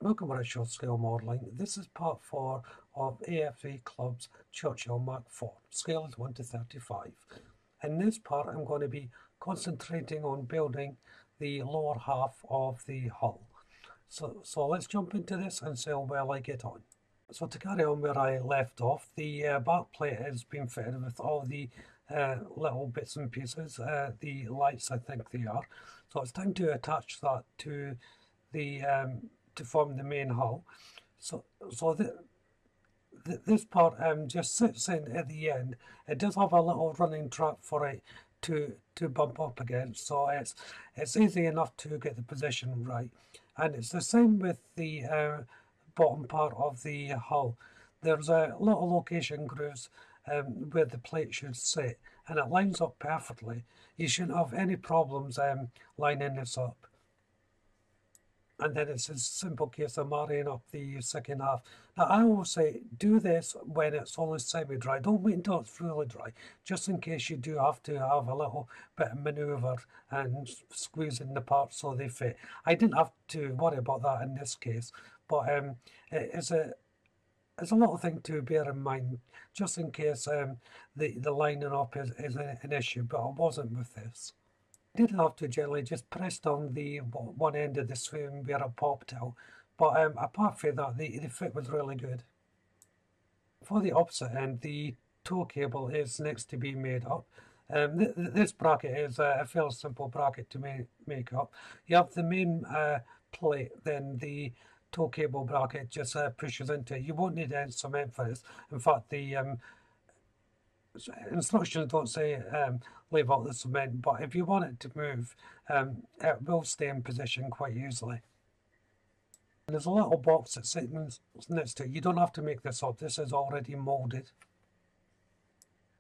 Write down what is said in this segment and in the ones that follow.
Welcome to Short Scale Modelling. This is part 4 of AFV Club's Churchill Mark IV. Scale is 1 to 35. In this part I'm going to be concentrating on building the lower half of the hull. So let's jump into this and see how well I get on. So to carry on where I left off, the back plate has been fitted with all the little bits and pieces, the lights I think they are. So it's time to attach that to the to form the main hull. This part just sits in at the end. It does have a little running track for it to bump up against, so it's easy enough to get the position right. And it's the same with the bottom part of the hull. There's a little location grooves where the plate should sit, and it lines up perfectly. You shouldn't have any problems lining this up. And then it's a simple case of marrying up the second half. Now I always say do this when it's only semi-dry. Don't wait until it's fully dry, just in case you do have to have a little bit of manoeuvre and squeezing the parts so they fit. I didn't have to worry about that in this case, but it's a little thing to bear in mind, just in case the lining up is an issue, but it wasn't with this. I did have to gently just press down the one end of the swing where it popped out, but apart from that, the fit was really good. For the opposite end, the tow cable is next to be made up. This bracket is a fairly simple bracket to make up. You have the main plate, then the tow cable bracket just pushes into it. You won't need any cement for this. In fact, the instructions don't say leave out the cement, but if you want it to move, it will stay in position quite easily. And there's a little box that's sitting next to it. You don't have to make this up. This is already moulded.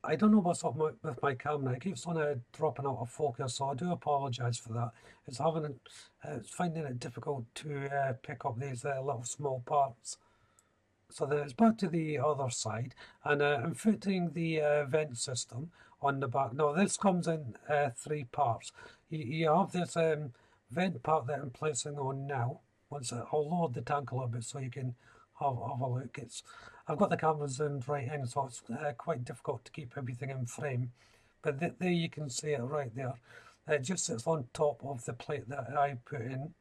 I don't know what's up with my camera. It keeps on dropping out of focus, so I do apologise for that. It's finding it difficult to pick up these little small parts. So then it's back to the other side, and I'm fitting the vent system on the back. Now this comes in 3 parts. You have this vent part that I'm placing on now. I'll lower the tank a little bit so you can have a look. I've got the camera zoomed right in, so it's quite difficult to keep everything in frame. But there you can see it right there. It just sits on top of the plate that I put in.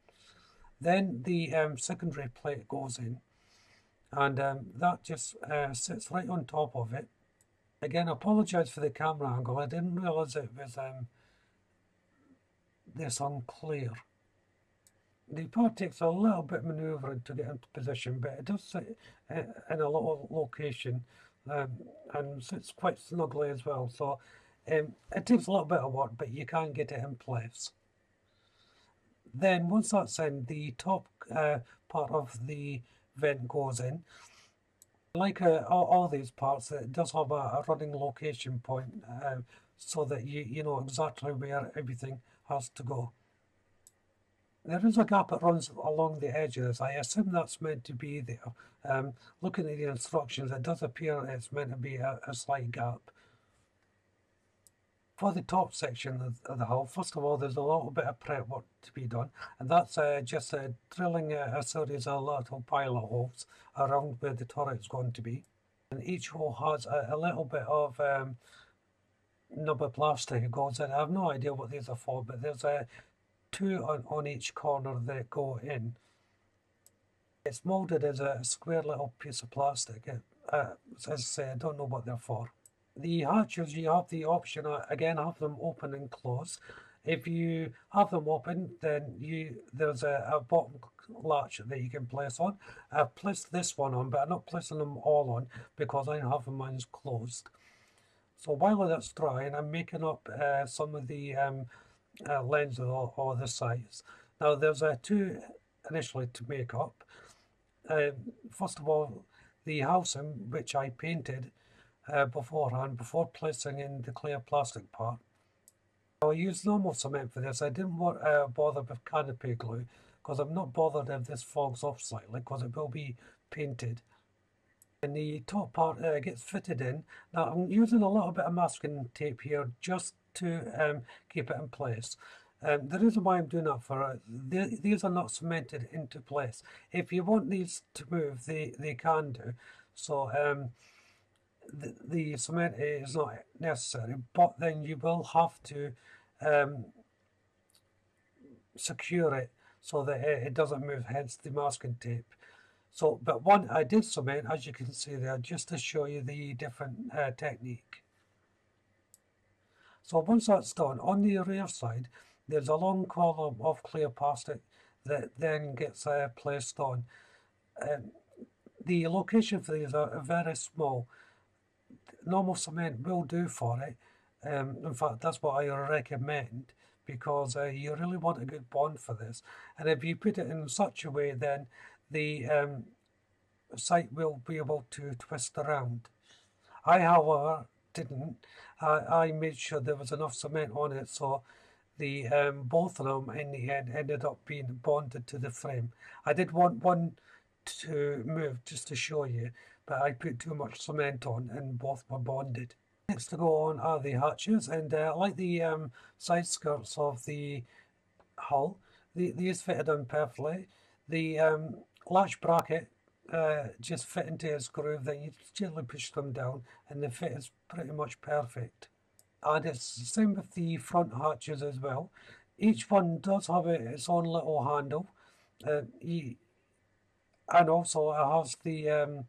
Then the secondary plate goes in, and that just sits right on top of it. Again, I apologise for the camera angle. I didn't realise it was this unclear. The part takes a little bit of manoeuvring to get into position, but it does sit in a little location and sits quite snugly as well. So it takes a little bit of work, but you can get it in place. Then once that's in, the top part of the vent goes in. Like all these parts, it does have a running location point so that you know exactly where everything has to go. There is a gap that runs along the edge of this. I assume that's meant to be there. Looking at the instructions, it does appear it's meant to be a slight gap. For the top section of the hull, first of all, there's a little bit of prep work to be done, and that's just drilling a series of little pilot holes around where the turret is going to be. And each hole has a little bit of nub of plastic that goes in. I have no idea what these are for, but there's 2 on each corner that go in. It's moulded as a square little piece of plastic. As I say, I don't know what they're for. The hatches, you have the option, again, have them open and close. If you have them open, then there's a bottom latch that you can place on. I've placed this one on, but I'm not placing them all on because I have them mine closed. So while that's drying, I'm making up some of the lenses or the sides. Now there's 2 initially to make up. First of all, the housing, which I painted beforehand, before placing in the clear plastic part. I used normal cement for this. I didn't bother with canopy glue because I'm not bothered if this fogs off slightly because it will be painted. And the top part gets fitted in. Now I'm using a little bit of masking tape here just to keep it in place. The reason why I'm doing that for these are not cemented into place. If you want these to move, they can do. So the cement is not necessary, but then you will have to secure it so that it doesn't move, hence the masking tape. So, but one I did cement, as you can see there, just to show you the different technique. So once that's done, on the rear side, there's a long column of clear plastic that then gets placed on. The location for these are very small. Normal cement will do for it. In fact, that's what I recommend, because you really want a good bond for this. And if you put it in such a way, then the site will be able to twist around. I, however, didn't. I made sure there was enough cement on it, so the both of them in the end ended up being bonded to the frame. I did want one to move just to show you, but I put too much cement on and both were bonded. Next to go on are the hatches, and like the side skirts of the hull, these fitted on perfectly. The latch bracket just fit into its groove, then you gently push them down and the fit is pretty much perfect. And it's the same with the front hatches as well. Each one does have its own little handle, and also it has the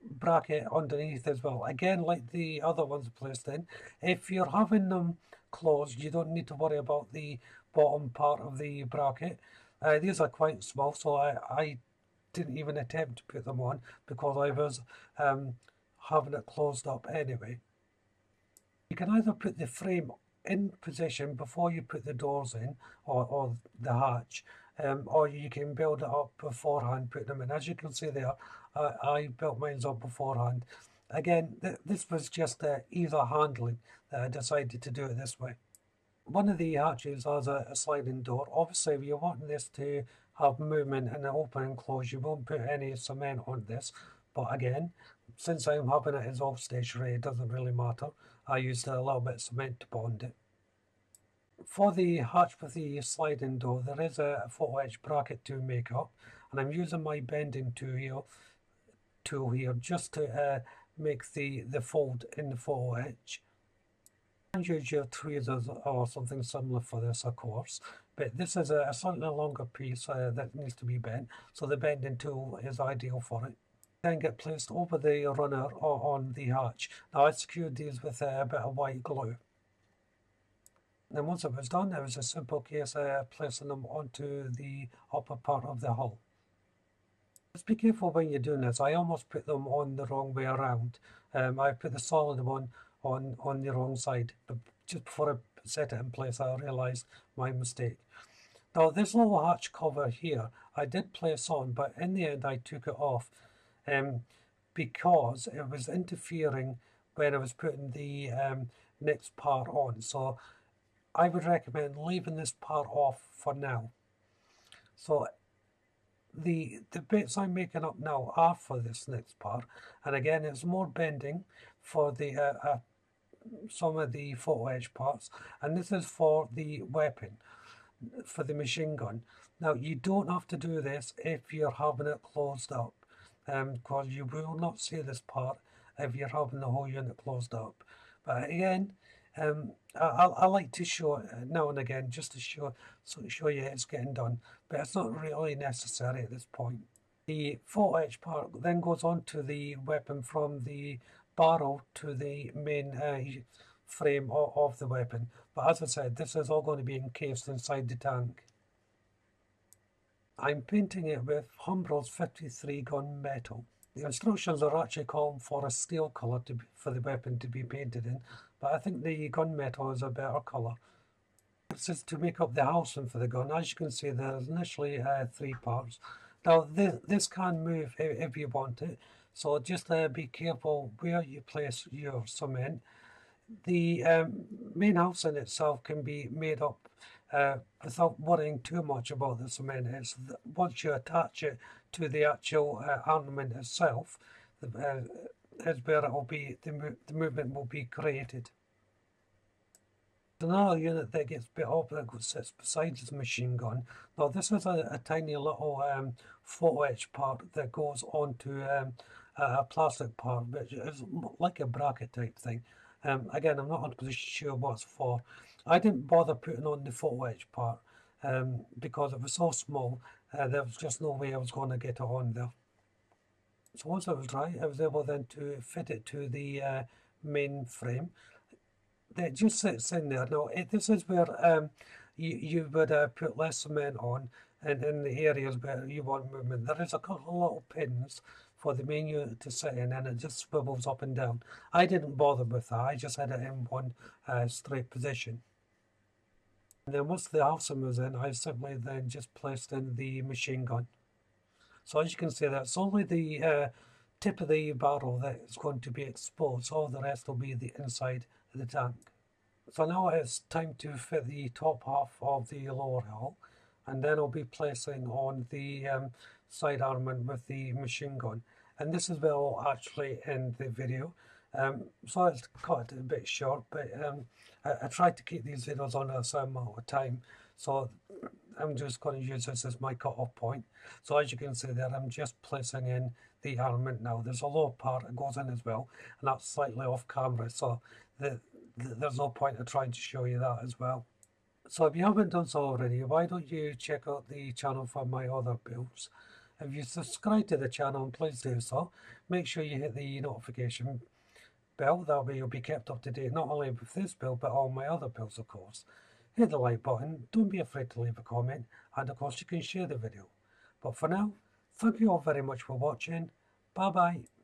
bracket underneath as well. Again, like the other ones placed in, if you're having them closed, you don't need to worry about the bottom part of the bracket. These are quite small, so I didn't even attempt to put them on because I was having it closed up anyway. You can either put the frame in position before you put the doors in, or the hatch, or you can build it up beforehand, put them in. As you can see there, I built mine up beforehand. Again, this was just easier handling that I decided to do it this way. One of the hatches has a sliding door. Obviously, if you want this to have movement and open and close, you won't put any cement on this. But again, since I'm having it as all stationary, it doesn't really matter. I used a little bit of cement to bond it. For the hatch with the sliding door, there is a photo etch bracket to make up, and I'm using my bending tool here just to make the fold in the photo etch. You can use your tweezers or something similar for this, of course, but this is a slightly longer piece that needs to be bent, so the bending tool is ideal for it. Then get placed over the runner or on the hatch. Now I secured these with a bit of white glue. Then once it was done, it was a simple case of placing them onto the upper part of the hull. Just be careful when you're doing this. I almost put them on the wrong way around. I put the solid one on the wrong side, but just before I set it in place, I realised my mistake. Now this little hatch cover here, I did place on, but in the end I took it off because it was interfering when I was putting the next part on. So I would recommend leaving this part off for now. So the bits I'm making up now are for this next part, and again it's more bending for the some of the photo etch parts, and this is for the weapon, for the machine gun. Now you don't have to do this if you're having it closed up, because you will not see this part if you're having the whole unit closed up. But again, I like to show it now and again just to show you it's getting done, but it's not really necessary at this point. The photo etch part then goes on to the weapon from the barrel to the main frame of the weapon. But as I said, this is all going to be encased inside the tank. I'm painting it with Humbrol's 53 gun metal. The instructions are actually calling for a steel colour for the weapon to be painted in, but I think the gunmetal is a better colour. This is to make up the housing for the gun. As you can see, there's initially 3 parts. Now this can move if you want it, so just be careful where you place your cement. The main housing itself can be made up without worrying too much about the cement. It's once you attach it to the actual ornament itself, is where it will be, the movement will be created. Another unit that gets bit up that sits beside the machine gun. Now this is a tiny little photo etch part that goes onto a plastic part, which is like a bracket type thing. Again, I'm not 100% sure what it's for. I didn't bother putting on the photo etch part because it was so small. There was just no way I was going to get it on there. So once it was dry, I was able then to fit it to the main frame. That just sits in there. Now, this is where you would put less cement on, and in the areas where you want movement. There is a couple of little pins for the main unit to sit in, and it just swivels up and down. I didn't bother with that. I just had it in one straight position. And then once the Alstom was in, I simply then just placed in the machine gun. So as you can see, that's only the tip of the barrel that is going to be exposed. All the rest will be the inside of the tank. So now it's time to fit the top half of the lower hull, and then I'll be placing on the side armament with the machine gun. And this is where I'll actually end the video. So it's cut a bit short, but I tried to keep these videos on a certain amount of time, so I'm just going to use this as my cut-off point. So as you can see there, I'm just placing in the armament now. There's a lower part that goes in as well, and that's slightly off camera, so there's no point in trying to show you that as well. So if you haven't done so already, why don't you check out the channel for my other builds? If you subscribe to the channel, please do so. Make sure you hit the notification bell. That way you'll be kept up to date, not only with this build, but all my other builds, of course. Hit the like button, don't be afraid to leave a comment, and of course you can share the video. But for now, thank you all very much for watching. Bye bye.